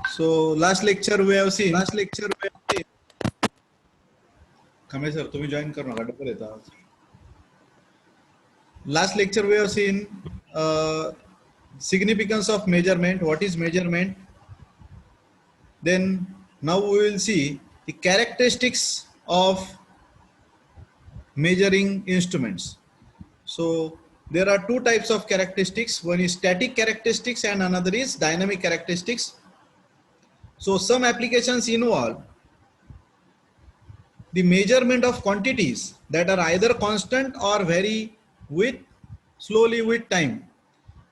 So last lecture we have seen. Kame sir, तुम्ही join करू नका डबल येतात. Last lecture we have seen significance of measurement. What is measurement? Then now we will see the characteristics of measuring instruments. So there are two types of characteristics. One is static characteristics and another is dynamic characteristics. So some applications involve the measurement of quantities that are either constant or vary slowly with time.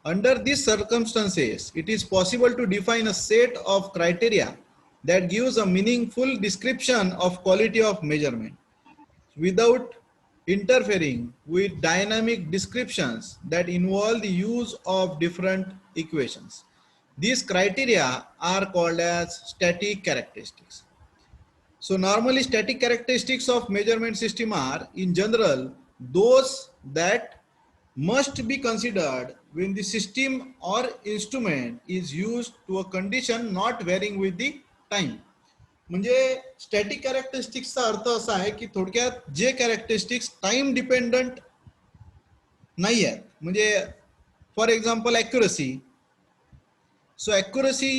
Under these circumstances, it is possible to define a set of criteria that gives a meaningful description of quality of measurement without interfering with dynamic descriptions that involve the use of different equations. These criteria are called as static characteristics. So normally static characteristics of measurement system are in general those that must be considered when the system or instrument is used to a condition not varying with the time. म्हणजे static कॅरेक्टरिस्टिक्सचा अर्थ असा आहे की थोडक्यात जे characteristics time dependent नाही आहेत. म्हणजे for example accuracy. So accuracy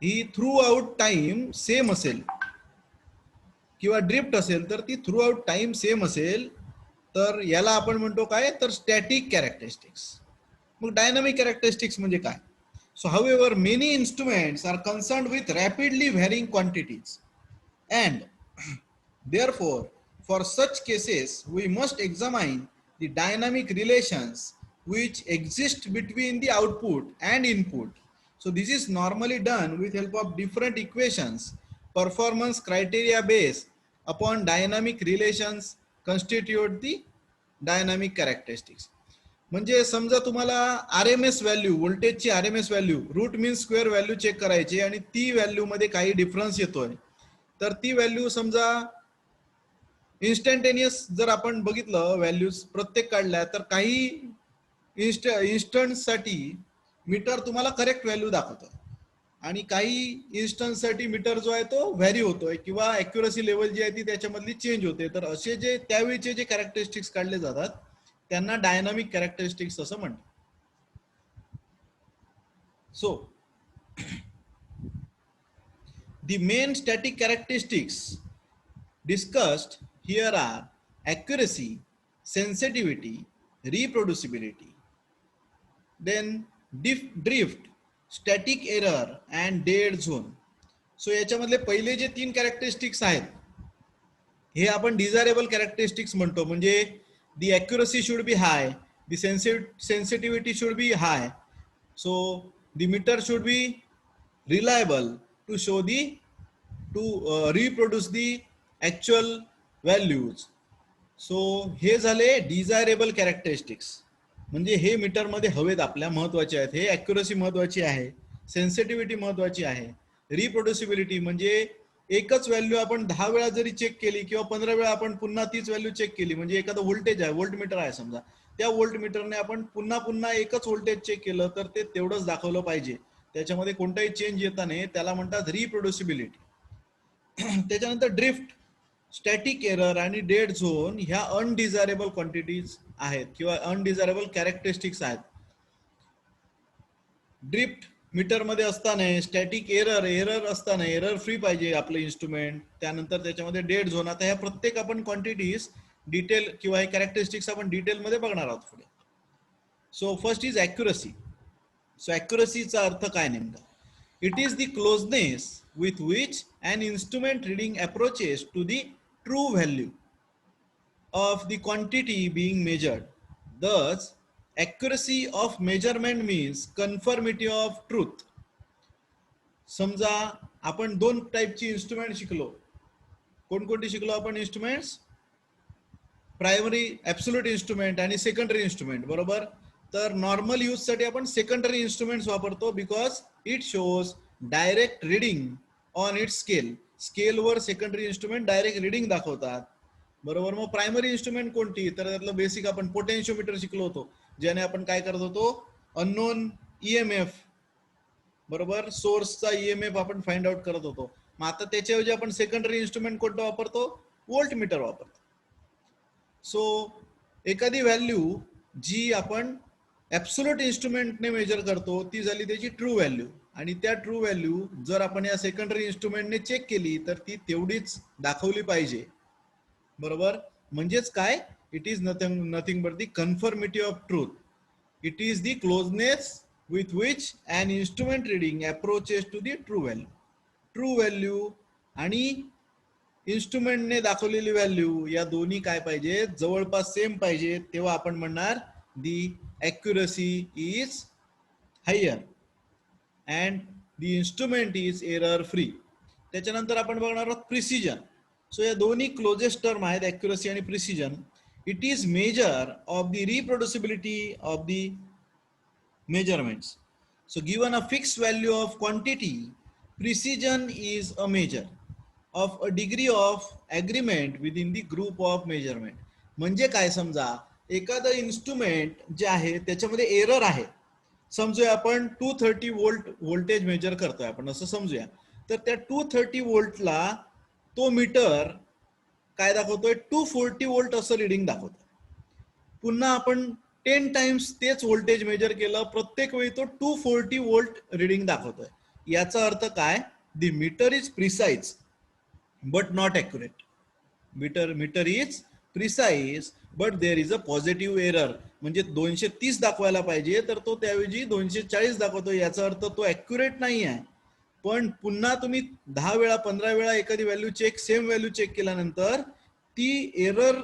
he through out time same असेल किंवा ड्रिफ्ट असेल तर ती थ्रू आउट टाइम सेम असेल तर याला आपण म्हणतो काय तर स्टॅटिक कॅरेक्टरिस्टिक्स. मग डायनामिक कॅरेक्टरिस्टिक्स म्हणजे काय? So however, many instruments are concerned with rapidly varying quantities and therefore for such cases we must examine the dynamic relations which exist between the output and input. So this is normally done with help of different equations. Performance criteria based upon dynamic relations constitute the dynamic characteristics. म्हणजे समजा तुम्हाला RMS value व्होल्टेजची RMS value route मीन square value check करायची आणि ती value मध्ये काही difference येतोय तर ती व्हॅल्यू समजा इन्स्टंटेनियस जर आपण बघितलं व्हॅल्यूज प्रत्येक काढल्या तर काही इन्स्टंट साठी मीटर तुम्हाला करेक्ट व्हॅल्यू दाखवतो आणि काही इन्स्टंट साठी मीटर जो आहे तो व्हॅरी होतोय किंवा ॲक्युरसी लेवल जी आहे ती त्याच्यामधली चेंज होते. तर असे जे त्यावेळीचे जे कॅरेक्टरिस्टिक्स काढले जातात त्यांना डायनामिक कॅरेक्टरिस्टिक्स असं म्हणतात. So the main static characteristics discussed here are accuracy, sensitivity, reproducibility, then drift, static error and dead zone. So याच्यामधले पहिले जे तीन कॅरेक्टरिस्टिक्स आहेत हे आपण डिझायरेबल कॅरेक्टरिस्टिक्स म्हणतो. म्हणजे the accuracy should be high, the sensitivity should be high, so the meter should be reliable to show to reproduce the actual values. So हे झाले डिझायरेबल कॅरेक्टरिस्टिक्स. म्हणजे हे मीटर मध्ये हवेत आपल्या महत्वाचे आहेत. हे ॲक्युरसी महत्वाची आहे, सेन्सिटिव्हिटी महत्वाची आहे, रिप्रोड्युसिबिलिटी म्हणजे एकच व्हॅल्यू आपण 10 वेळा जरी चेक केली किंवा 15 वेळा आपण पुन्हा तीच व्हॅल्यू चेक केली म्हणजे एखादं व्होल्टेज आहे व्होल्ट मीटर आहे समजा त्या व्होल्ट मीटरने आपण पुन्हा पुन्हा एकच व्होल्टेज चेक केलं तर ते तेवढंच दाखवलं पाहिजे. त्याच्यामध्ये कोणताही चेंज येता नाही त्याला म्हणतात रिप्रोड्युसिबिलिटी. त्याच्यानंतर ड्रिफ्ट, स्टॅटिक एरर आणि डेड झोन ह्या अनडिझायरेबल क्वांटिटीज आहेत किंवा अनडिझायरेबल कॅरेक्टरिस्टिक्स आहेत. ड्रिफ्ट मीटर मध्ये असताना स्टॅटिक एरर असताना एरर फ्री पाहिजे आपलं इन्स्ट्रुमेंट. त्यानंतर त्याच्यामध्ये डेड झोन. आता ह्या प्रत्येक आपण क्वांटिटीज डिटेल किंवा हे कॅरेक्टरिस्टिक्स आपण डिटेल मध्ये बघणार आहोत पुढे. So first is accuracy. So ॲक्युरसीचा अर्थ काय नेमका? It is the closeness with which an instrument reading approaches to the true value of the quantity being measured. Thus, accuracy of measurement means conformity of truth. समजा आपण दोन टाइपची instrument शिकलो. कोणकोणती शिकलो आपण इन्स्ट्रुमेंट्स? प्रायमरी ॲब्सोल्यूट इन्स्ट्रुमेंट आणि secondary instrument, बरोबर. तर नॉर्मल यूज साठी आपण सेकंडरी इन्स्ट्रुमेंट्स वापरतो because it shows direct reading on it's scale. स्केलवर सेकंडरी इन्स्ट्रुमेंट डायरेक्ट रीडिंग दाखवतात, बरोबर. मग प्रायमरी इन्स्ट्रुमेंट कोणती? तर त्यातलं बेसिक आपण पोटेन्शियोमीटर शिकलो होतो ज्याने आपण काय करत होतो अननोन ईएमएफ बरोबर, सोर्सचा ईएमएफ आपण फाइंड आउट करत होतो. मग आता त्याच्याऐवजी आपण सेकंडरी इन्स्ट्रुमेंट कोणतं वापरतो? व्होल्ट मीटर वापरतो. सो एखादी व्हॅल्यू जी आपण ऍब्सोल्यूट इन्स्ट्रुमेंटने मेजर करतो ती झाली त्याची ट्रू व्हॅल्यू, आणि त्या ट्रू व्हॅल्यू जर आपण या सेकंडरी इन्स्ट्रुमेंटने चेक केली तर ती तेवढीच दाखवली पाहिजे. बरोबर, म्हणजेच काय? It is nothing but the conformity of truth. It is the closeness with which an instrument reading approaches to the true value. True value आणि इन्स्ट्रुमेंटने दाखवलेली व्हॅल्यू या दोन्ही काय पाहिजे? जवळपास सेम पाहिजे. तेव्हा आपण म्हणणार the accuracy is higher and the instrument is error free. त्याच्यानंतर आपण बघणार आहोत प्रिसिजन. सो या दोन्ही क्लोजेस्ट टर्म आहेत, ॲक्युरसी आणि precision. It is measure of the reproducibility of the measurements. So given a fixed value of quantity, precision is a measure of a degree of agreement within the group of measurement. म्हणजे काय? समजा एखादं instrument जे आहे त्याच्यामध्ये error आहे. समजूया आपण 230 वोल्ट व्होल्टेज मेजर करतोय आपण, असं समजूया. तर त्या 230 वोल्टला तो मीटर काय दाखवतोय? 240 वोल्ट असं रिडिंग दाखवतोय. पुन्हा आपण 10 टाइम्स तेच व्होल्टेज मेजर केलं, प्रत्येक वेळी तो 240 वोल्ट रिडिंग दाखवतोय. याचा अर्थ काय? The meter is precise but not accurate. Meter is precise but there is a positive error. म्हणजे 230 दाखवायला पाहिजे तर तो त्याऐवजी 240 दाखवतोय. याचा अर्थ तो ॲक्युरेट नाही आहे. पण पुन्हा तुम्ही 10 वेळा 15 वेळा एखादी व्हॅल्यू सेम व्हॅल्यू चेक केल्यानंतर ती एरर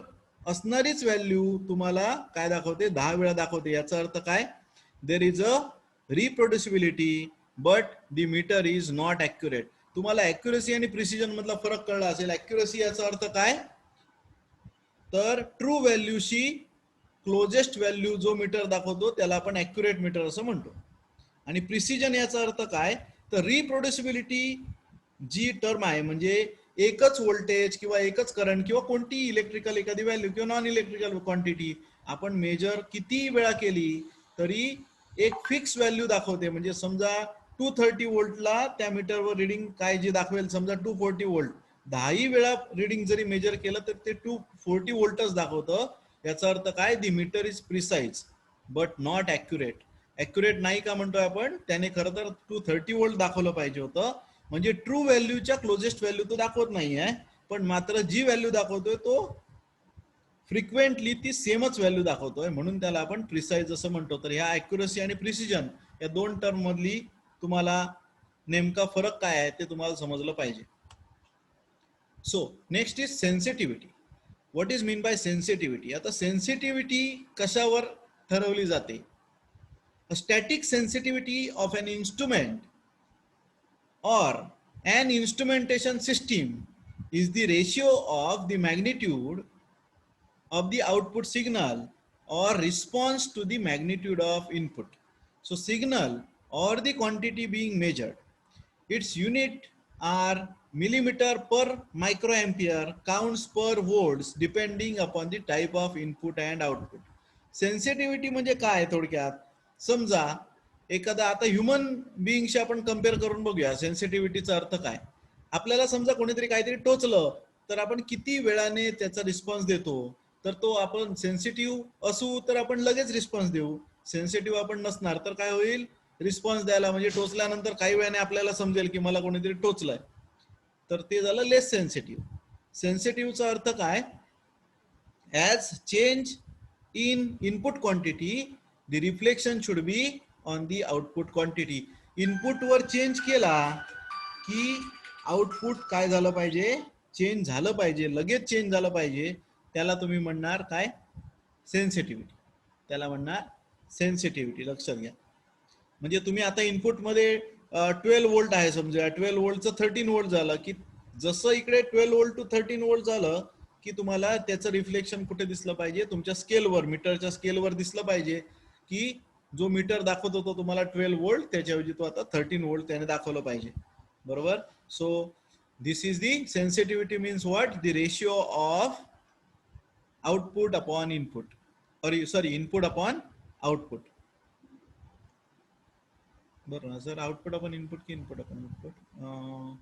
असणारीच व्हॅल्यू तुम्हाला काय दाखवते? 10 वेळा दाखवते. याचा अर्थ काय? There is a reproducibility but the meter is not accurate. तुम्हाला ॲक्युरसी आणि प्रिसिजन मधला फरक कळला असेल. ॲक्युरसी याचा अर्थ काय? तर ट्रू व्हॅल्यूशी क्लोजेस्ट व्हॅल्यू जो मीटर दाखवतो त्याला आपण ॲक्युरेट मीटर असं म्हणतो. आणि प्रिसिजन याचा अर्थ काय? तर रिप्रोड्युसिबिलिटी जी टर्म आहे, म्हणजे एकच व्होल्टेज किंवा एकच करंट किंवा कोणती इलेक्ट्रिकल एखादी व्हॅल्यू किंवा नॉन इलेक्ट्रिकल क्वांटिटी आपण मेजर किती वेळा केली तरी एक फिक्स व्हॅल्यू दाखवते. म्हणजे समजा 230 वोल्टला त्या मीटरवर रिडिंग काय जे दाखवेल, समजा 240 वोल्ट, 10 वेळा रिडिंग जरी मेजर केलं तर ते 240 वोल्टच दाखवतं. याचा अर्थ काय? The meter is precise but not accurate. Accurate नाही का म्हणतोय आपण? त्याने खरं तर 230 वोल्ट दाखवलं पाहिजे होतं. म्हणजे ट्रू व्हॅल्यूच्या क्लोजेस्ट व्हॅल्यू तो दाखवत नाही आहे, पण मात्र जी व्हॅल्यू दाखवतोय तो फ्रिक्वेंटली ती सेमच व्हॅल्यू दाखवतोय, म्हणून त्याला आपण प्रिसाइज असं म्हणतो. तर ह्या ॲक्युरसी आणि प्रिसिजन या दोन टर्म मधली तुम्हाला नेमका फरक काय आहे ते तुम्हाला समजलं पाहिजे. So next is sensitivity. What is mean by sensitivity? आता सेन्सिटिव्हिटी कशावर ठरवली जाते? Static sensitivity of an instrument or an instrumentation system is the ratio of the magnitude of the output signal or response to the magnitude of input. So signal or the quantity being measured, its unit are millimeter per microampere, counts per volts depending upon the type of input and output. Sensitivity म्हणजे काय? थोडक्यात समजा एखादा, आता human बिईंगशी आपण compare करून बघूया सेन्सिटिव्हिटीचा अर्थ काय. आपल्याला समजा कोणीतरी काहीतरी टोचलं तर आपण किती वेळाने त्याचा रिस्पॉन्स देतो? तर तो आपण सेन्सिटिव्ह असू तर आपण लगेच रिस्पॉन्स देऊ. सेन्सिटिव्ह आपण नसणार तर काय होईल? रिस्पॉन्स द्यायला म्हणजे टोचल्यानंतर काही वेळाने आपल्याला समजेल की मला कोणीतरी टोचलंय, तर ते झालं लेस सेन्सिटिव्ह. सेन्सिटिव्हचा अर्थ काय? As change in input quantity the reflection should be on the output quantity. Input वर चेंज केला की आउटपुट काय झालं पाहिजे? चेंज झालं पाहिजे, लगेच चेंज झालं पाहिजे. त्याला तुम्ही म्हणणार काय? सेन्सिटिव्हिटी. त्याला म्हणणार सेन्सिटिव्हिटी. लक्षात घ्या. म्हणजे तुम्ही आता इनपुट मध्ये 12 वोल्ट आहे समजा, 12 वोल्टचं 13 वोल्ट झालं की जसं इकडे 12 वोल्ट टू 13 वोल्ट झालं की तुम्हाला त्याचं रिफ्लेक्शन कुठे दिसलं पाहिजे? तुमच्या स्केलवर, मीटरच्या स्केलवर दिसलं पाहिजे की जो मीटर दाखवत होतो तुम्हाला 12 वोल्ट त्याच्याऐवजी तो आता 13 वोल्ट त्याने दाखवलं पाहिजे. बरोबर. So this is the sensitivity means what? The ratio of output upon input, और सॉरी, इनपुट अपॉन आउटपुट. बरं सर, आउटपुट अपॉन इनपुट की input upon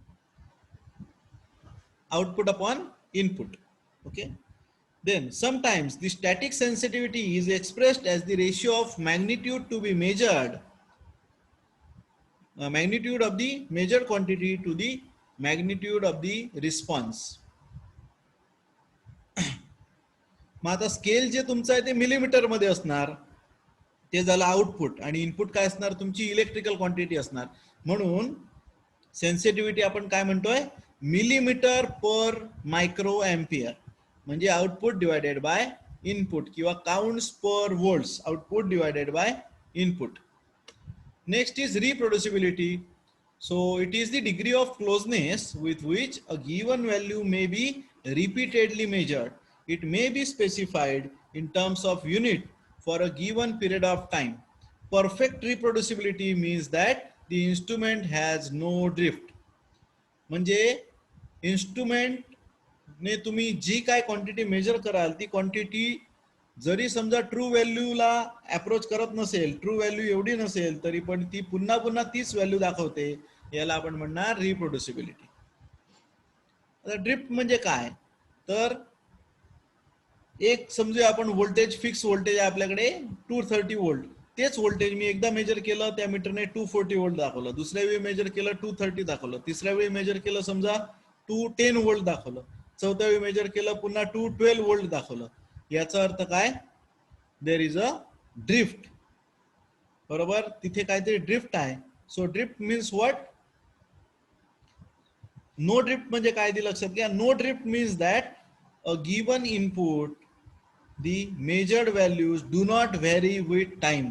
output upon input. Okay. Then sometimes the static sensitivity is expressed as the ratio of magnitude to be measured, magnitude of the measured quantity to the magnitude of the response. मग आता scale जे तुमचं आहे ते millimetre मध्ये असणार, ते झालं आउटपुट, आणि इनपुट काय असणार, तुमची इलेक्ट्रिकल क्वांटिटी असणार. म्हणून सेन्सिटिव्हिटी आपण काय म्हणतोय, मिलीमीटर पर मायक्रो एम्पियर, म्हणजे आउटपुट डिवायडेड बाय इनपुट, किंवा counts per volts, output divided by input. Next is reproducibility. So it is the degree of closeness with which a given value may be repeatedly measured. It may be specified in terms of unit for a given period of time. Perfect reproducibility means that the instrument has no drift. म्हणजे instrument ने तुम्ही जी काय quantity major कराल, ती quantity जरी समजा true व्हॅल्यूला approach करत नसेल, ट्रू व्हॅल्यू एवढी नसेल, तरी पण ती पुन्हा पुन्हा तीच व्हॅल्यू दाखवते, याला आपण म्हणणार रिप्रोड्युसिबिलिटी. आता ड्रिफ्ट म्हणजे काय, तर एक समजूया आपण व्होल्टेज, फिक्स व्होल्टेज आहे आपल्याकडे 230 वोल्ट, तेच व्होल्टेज मी एकदा मेजर केलं, त्या मीटरने 240 वोल्ट दाखवलं, दुसऱ्या वेळी मेजर केलं 230 दाखवलं, तिसऱ्या वेळी मेजर केलं समजा 210 वोल्ट दाखवलं, चौथ्या वेळी मेजर केलं पुन्हा 212 वोल्ट दाखवलं. याचा अर्थ काय, देर इज अ ड्रिफ्ट. बरोबर, तिथे काहीतरी ड्रिफ्ट आहे. So drift means what, no drift म्हणजे काय ते लक्षात घ्या. No drift means that a given input the measured values do not vary with time.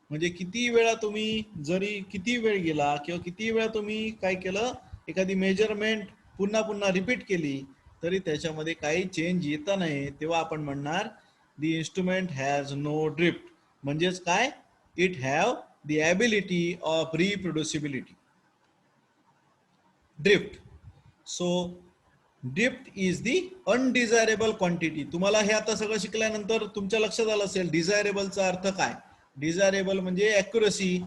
म्हणजे किती वेळा तुम्ही जरी किती वेळ गेला किंवा किती वेळा तुम्ही काय केलं, एखादी मेजरमेंट पुन्हा पुन्हा रिपीट केली, तरी त्याच्यामध्ये काही चेंज येत नाही, तेव्हा आपण म्हणणार the instrument has no drift. म्हणजेच काय, it have the ability of reproducibility. Drift. So drift is the undesirable quantity. तुम्हाला हे आता सगळं शिकल्यानंतर तुमच्या लक्षात आलं असेल डिझायरेबलचा अर्थ काय. डिझायरेबल म्हणजे ॲक्युरसी,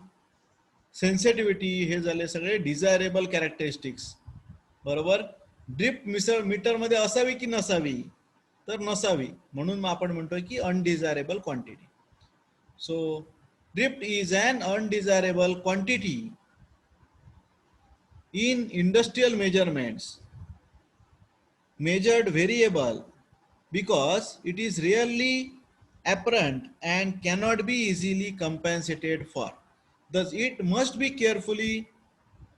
सेन्सिटिव्हिटी, हे झाले सगळे डिझायरेबल कॅरेक्टरिस्टिक्स. बरोबर. ड्रिफ्ट मीटर मध्ये असावी की नसावी, तर नसावी, म्हणून आपण म्हणतोय की undesirable quantity. So drift is an undesirable quantity in industrial measurements, measured variable, because it is rarely apparent and cannot be easily compensated for. Thus it must be carefully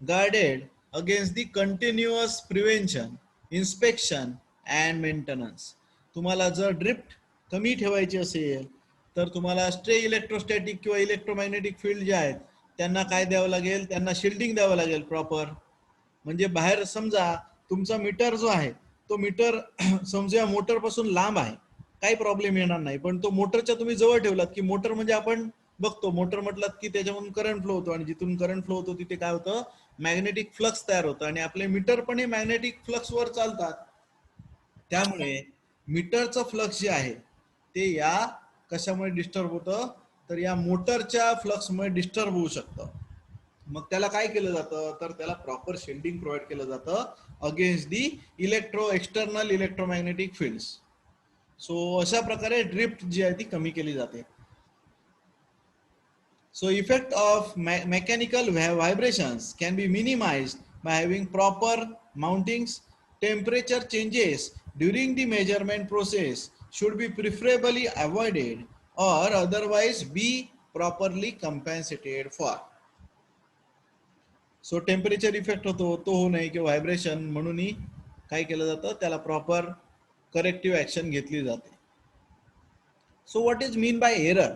guarded against the continuous prevention, inspection and maintenance. तुम्हाला जर drift कमी ठेवायची असेल, तर तुम्हाला stray electrostatic किंवा electromagnetic field जे आहेत त्यांना काय द्यावं लागेल, त्यांना शिल्डिंग द्यावं लागेल प्रॉपर. म्हणजे बाहेर समजा तुमचा मीटर जो आहे, तो मीटर समजा मोटर पासून लांब आहे, काही प्रॉब्लेम येणार नाही. पण तो मोटरच्या तुम्ही जवळ ठेवलात, की मोटर म्हणजे आपण बघतो मोटर म्हटलात की त्याच्यामधून करंट फ्लो होतो, आणि जिथून करंट फ्लो होतो तिथे काय होतं, मॅग्नेटिक फ्लक्स तयार होतं, आणि आपले मीटर पण हे मॅग्नेटिक फ्लक्स वर चालतात. त्यामुळे मीटरचं फ्लक्स जे आहे ते या कशामुळे डिस्टर्ब होतं, तर या मोटरच्या फ्लक्समुळे डिस्टर्ब होऊ शकतं. मग त्याला काय केलं जातं, तर त्याला प्रॉपर शिल्डिंग प्रोव्हाइड केलं जातं against the external electromagnetic fields. So अशा प्रकारे ड्रिफ्ट जी आहे ती कमी केली जाते. So effect of mechanical vibrations can be minimized by having proper mountings. Temperature changes during the measurement process should be preferably avoided or otherwise be properly compensated for. So temperature effect होतो, तो होऊ नये, किंवा vibration, म्हणूनही काय केलं जातं, त्याला प्रॉपर करेक्टिव्ह ऍक्शन घेतली जाते. So what is mean bye error.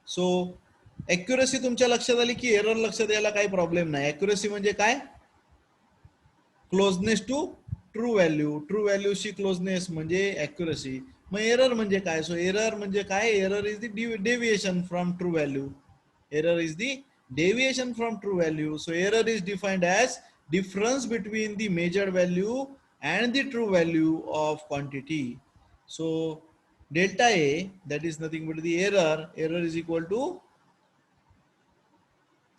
So accuracy तुमच्या लक्षात आली की एरर लक्षात यायला काही प्रॉब्लेम नाही. ॲक्युरसी म्हणजे काय, closeness to true value, true व्हॅल्यूशी क्लोजनेस म्हणजे ॲक्युरसी. मग एरर म्हणजे काय, सो एरर म्हणजे काय, error is the deviation from true value. Error is the deviation from true value. So error is defined as difference between the measured value and the true value of quantity. So delta A, that is nothing but the error. Error is equal to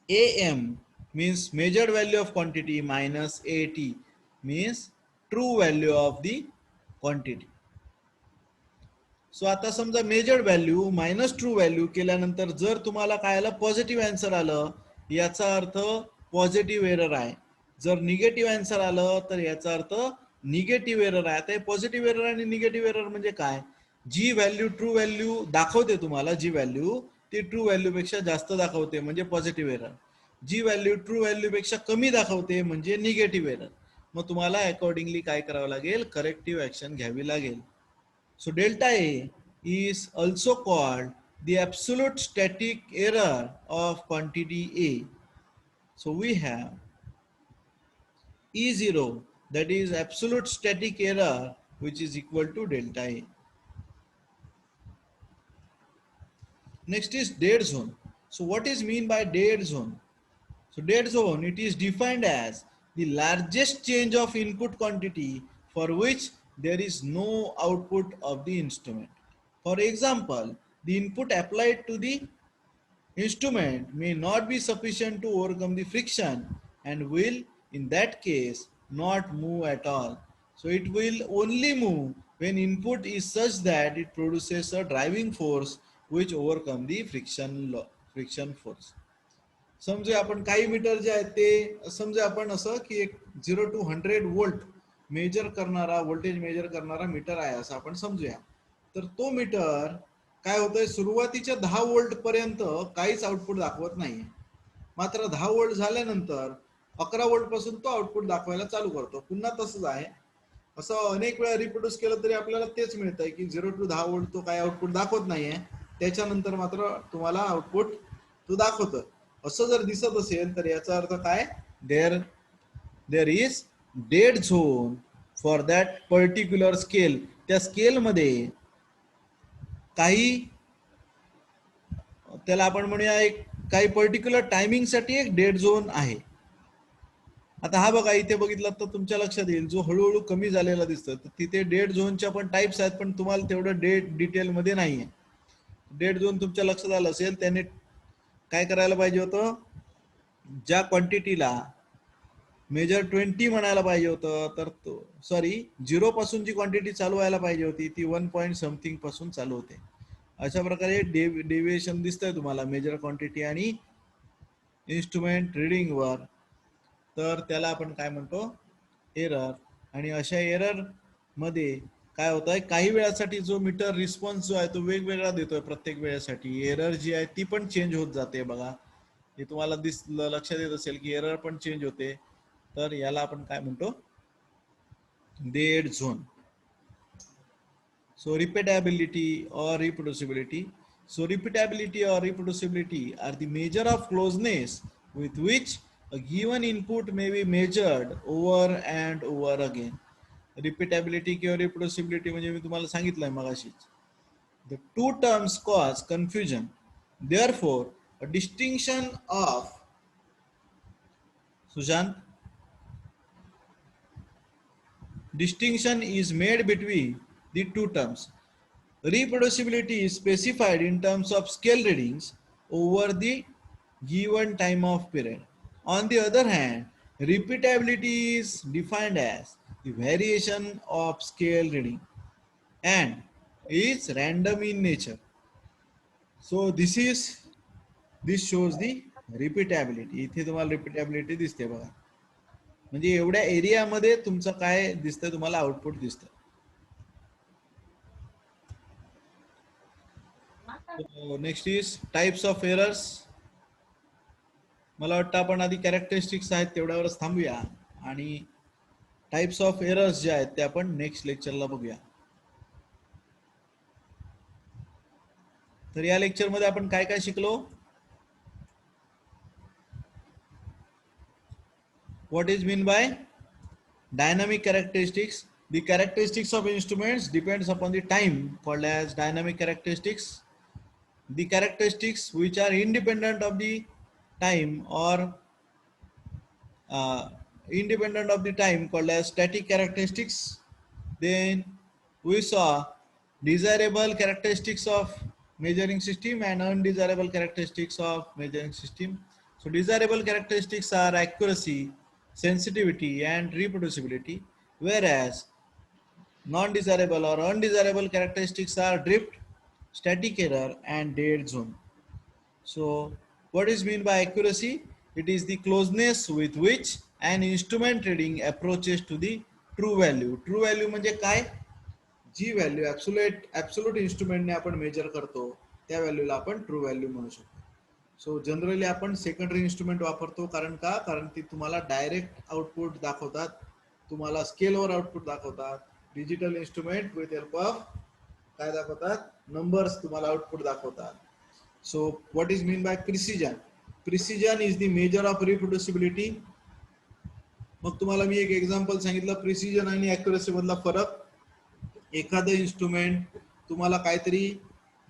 AM means measured value of quantity minus AT means true value of the quantity. So आता समजा measured value minus true value केल्यानंतर जर तुम्हाला काय आलं positive answer आलं याचा अर्थ पॉझिटिव्ह एरर आहे. जर निगेटिव्ह आन्सर आलं तर याचा अर्थ निगेटिव्ह एरर आहे. आता पॉझिटिव्ह एरर आणि निगेटिव्ह एरर म्हणजे काय? जी व्हॅल्यू ट्रू व्हॅल्यू दाखवते तुम्हाला जी व्हॅल्यू ती ट्रू व्हॅल्यू पेक्षा जास्त दाखवते म्हणजे पॉझिटिव्ह एरर. जी व्हॅल्यू ट्रू व्हॅल्यू पेक्षा कमी दाखवते म्हणजे निगेटिव्ह एरर. मग तुम्हाला अकॉर्डिंगली काय करावं लागेल करेक्टिव्ह ऍक्शन घ्यावी लागेल. So delta A is also called the absolute static error of quantity A. So we have E0, that is absolute static error, which is equal to delta A. Next is dead zone. So what is mean by dead zone? So dead zone, it is defined as the largest change of input quantity for which there is no output of the instrument. For example, the input applied to the instrument may not be sufficient to overcome the friction and will in that case not move at all. So it will only move when input is such that it produces a driving force which overcome the friction force. समजूया आपण काही metre जे आहेत ते समजा आपण असं की एक 0 to 100 वोल्ट मेजर करणारा व्होल्टेज मेजर करणारा मीटर आहे असं आपण समजूया. तर तो मीटर काय होतंय सुरुवातीच्या 10 वोल्ट पर्यंत काहीच आउटपुट दाखवत नाहीये. मात्र 10 वोल्ट झाल्यानंतर 11 वोल्ट पासून तो आउटपुट दाखवायला चालू करतो. पुन्हा तसंच आहे. असं अनेक वेळा रिप्रोड्यूस केलं तरी आपल्याला तेच मिळतंय की 0 to 10 वोल्ट तो काय आउटपुट दाखवत नाहीये. त्याच्यानंतर मात्र तुम्हाला आउटपुट तो दाखवतं. असं जर दिसत असेल तर याचा अर्थ काय there is dead zone for that particular scale. त्या स्केल मध्ये काही त्याला आपण म्हणूया एक काही पर्टिक्युलर टायमिंग साठी एक डेड झोन आहे. आता हा बघा इथे बघितलं तर तुमच्या लक्षात येईल जो हळूहळू कमी झालेला दिसतो तिथे डेड झोनच्या पण टाइप्स आहेत पण तुम्हाला तेवढं डिटेल मध्ये नाहीये. डेड झोन तुमच्या लक्षात आलं असेल त्याने काय करायला पाहिजे होतं ज्या क्वांटिटीला मेजर 20 म्हणायला पाहिजे होतं तर तो सॉरी 0 पासून जी क्वांटिटी चालू व्हायला पाहिजे होती ती 1 पॉइंट समथिंग पासून चालू होते. अशा प्रकारे डेव्हिएशन दिसतंय तुम्हाला मेजर क्वांटिटी आणि इन्स्ट्रुमेंट रिडिंग वर. तर त्याला आपण काय म्हणतो एरर. आणि अशा एरर मध्ये काय होत आहे काही वेळासाठी जो मीटर रिस्पॉन्स जो आहे तो वेगवेगळा देतोय प्रत्येक वेळेसाठी. एरर जी आहे ती पण चेंज होत जाते बघा. हे तुम्हाला लक्षात येत असेल की एरर पण चेंज होते. तर याला आपण काय म्हणतो dead zone. So repeatability or reproducibility. So repeatability or reproducibility are the measure of closeness with which a given input may be measured over and over again. Repeatability किंवा reproducibility म्हणजे मी तुम्हाला सांगितलंय मगाशीच. The two terms cause confusion. Therefore, a distinction of Sushant, distinction is made between the two terms. Reproducibility is specified in terms of scale readings over the given time of period. On the other hand, repeatability is defined as the variation of scale reading and is random in nature. So this shows the repeatability. इथे तुम्हाला repeatability दिसते बघा. म्हणजे एवढ्या एरियामध्ये तुमचं काय दिसतंय तुम्हाला आउटपुट दिसतं. Next is types of errors. मला वाटतं आपण आधी कॅरेक्टरिस्टिक्स आहेत तेवढ्यावरच थांबूया आणि टाइप्स ऑफ एरर्स जे आहेत ते आपण नेक्स्ट लेक्चरला बघूया. तर या लेक्चर मध्ये आपण काय काय शिकलो. What is mean bye dynamic characteristics. The characteristics of instruments depends upon the time called as dynamic characteristics. The characteristics which are independent of the time or independent of the time called as static characteristics. Then we saw desirable characteristics of measuring system and undesirable characteristics of measuring system. So desirable characteristics are accuracy, sensitivity, and reproducibility, whereas non-desirable or undesirable characteristics are drift, static error, and dead zone. So what is meant by accuracy? It is the closeness with which an instrument reading approaches to the true value. True value म्हणजे काय? जी value absolute इन्स्ट्रुमेंटने आपण major करतो त्या व्हॅल्यूला आपण true value म्हणू शकतो. So generally आपण secondary instrument वापरतो, कारण ती तुम्हाला डायरेक्ट आउटपुट दाखवतात, तुम्हाला स्केलवर आउटपुट दाखवतात. Digital instrument with help of काय दाखवतात? नंबर्स तुम्हाला आउटपुट दाखवतात. So what is mean by precision? Precision is the measure of reproducibility. मग तुम्हाला मी एक एक्झाम्पल सांगितलं प्रिसिजन आणि अॅक्युरसी मधला फरक. एखादं इन्स्ट्रुमेंट तुम्हाला काहीतरी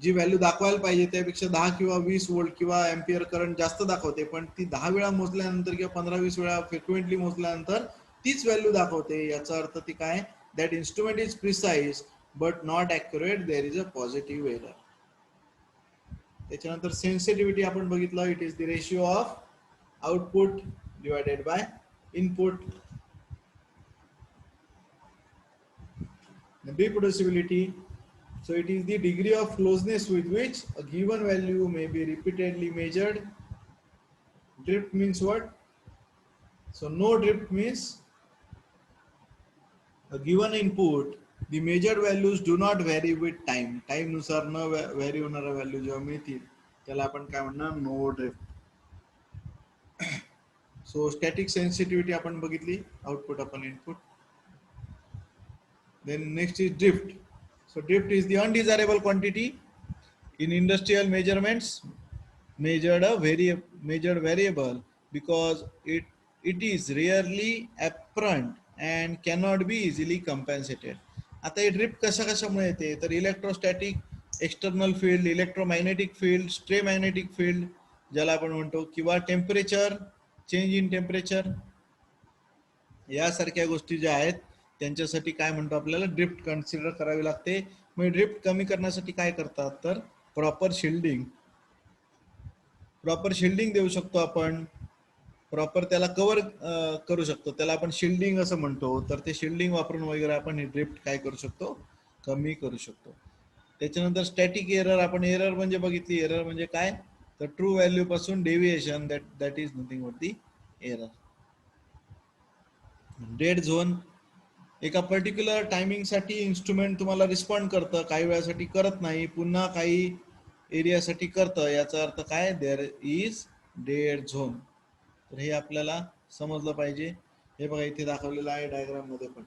जी व्हॅल्यू दाखवायला पाहिजे त्यापेक्षा 10 किंवा 20 वोल्ट किंवा एम्पियर करंट जास्त दाखवते, पण ती 10 वेळा मोजल्यानंतर किंवा 15-20 वेळा फ्रिक्वेंटली मोजल्यानंतर तीच व्हॅल्यू दाखवते. याचा अर्थ ती काय? That instrument is precise but not accurate, there is a positive error. त्याच्यानंतर सेन्सिटिव्हिटी आपण बघितलं, it is the ratio of output divided by input. Reproducibility, so it is the degree of closeness with which a given value may be repeatedly measured. Drift means what? So no drift means a given input, the measured values do not vary with time. Time नुसार न vary होणाऱ्या value जेव्हा मिळतील त्याला आपण काय म्हणणार? No drift. So static sensitivity आपण बघितली, आउटपुट आपण input. Then next is drift. So drift is the undesirable quantity in industrial measurements measured variable because it is rarely apparent and cannot be easily compensated. आता हे drift कशामुळे येते? तर electrostatic, external field, electromagnetic field, stray magnetic field ज्याला आपण म्हणतो, किंवा temperature, change in temperature, यासारख्या गोष्टी ज्या आहेत त्यांच्यासाठी काय म्हणतो आपल्याला? ड्रिफ्ट कन्सिडर करावी लागते. मग ड्रिफ्ट कमी करण्यासाठी काय करतात? तर प्रॉपर शिल्डिंग देऊ शकतो आपण, प्रॉपर त्याला कव्हर करू शकतो, त्याला आपण शिल्डिंग असं म्हणतो. तर ते शिल्डिंग वापरून वगैरे आपण हे ड्रिफ्ट काय करू शकतो? कमी करू शकतो. त्याच्यानंतर स्टॅटिक एरर, आपण एरर म्हणजे बघितली. एरर म्हणजे काय? तर ट्रू व्हॅल्यू पासून deviation, that is nothing but the error. Dead zone, एका पर्टिक्युलर टायमिंगसाठी इन्स्ट्रुमेंट तुम्हाला रिस्पॉन्ड करतं, काही वेळासाठी करत नाही, पुन्हा काही एरियासाठी करतं. याचा अर्थ काय? There is dead zone. तर हे आपल्याला समजलं पाहिजे. हे बघा इथे दाखवलेलं आहे डायग्राम मध्ये पण.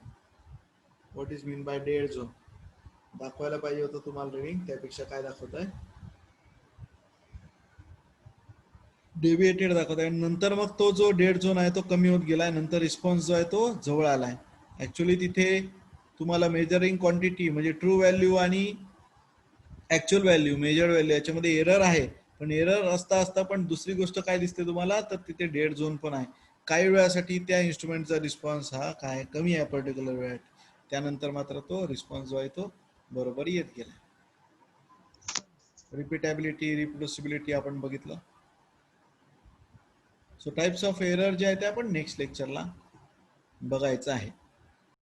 What is mean bye dead zone? दाखवायला पाहिजे होतं तुम्हाला रिडिंग, त्यापेक्षा काय दाखवत आहे? डेव्हिएटेड दाखवत आहे. नंतर मग तो जो डेड झोन आहे तो कमी होत गेलाय, नंतर रिस्पॉन्स जो आहे तो जवळ आलाय. ऍक्च्युअली तिथे तुम्हाला मेजरिंग क्वांटिटी म्हणजे ट्रू व्हॅल्यू आणि ऍक्च्युअल व्हॅल्यू, मेजर्ड व्हॅल्यू याच्यामध्ये एरर आहे, पण एरर असता पण दुसरी गोष्ट काय दिसते तुम्हाला? तर तिथे डेड झोन पण आहे. काही वेळासाठी त्या इन्स्ट्रुमेंटचा रिस्पॉन्स हा काय कमी आहे पर्टिक्युलर वेळात, त्यानंतर मात्र तो रिस्पॉन्स जो आहे तो बरोबर येत गेला. रिपीटॅबिलिटी, रिप्रोड्युसिबिलिटी आपण बघितलं. सो टाइप्स ऑफ एरर जे आहे ते आपण नेक्स्ट लेक्चरला बघायचं आहे.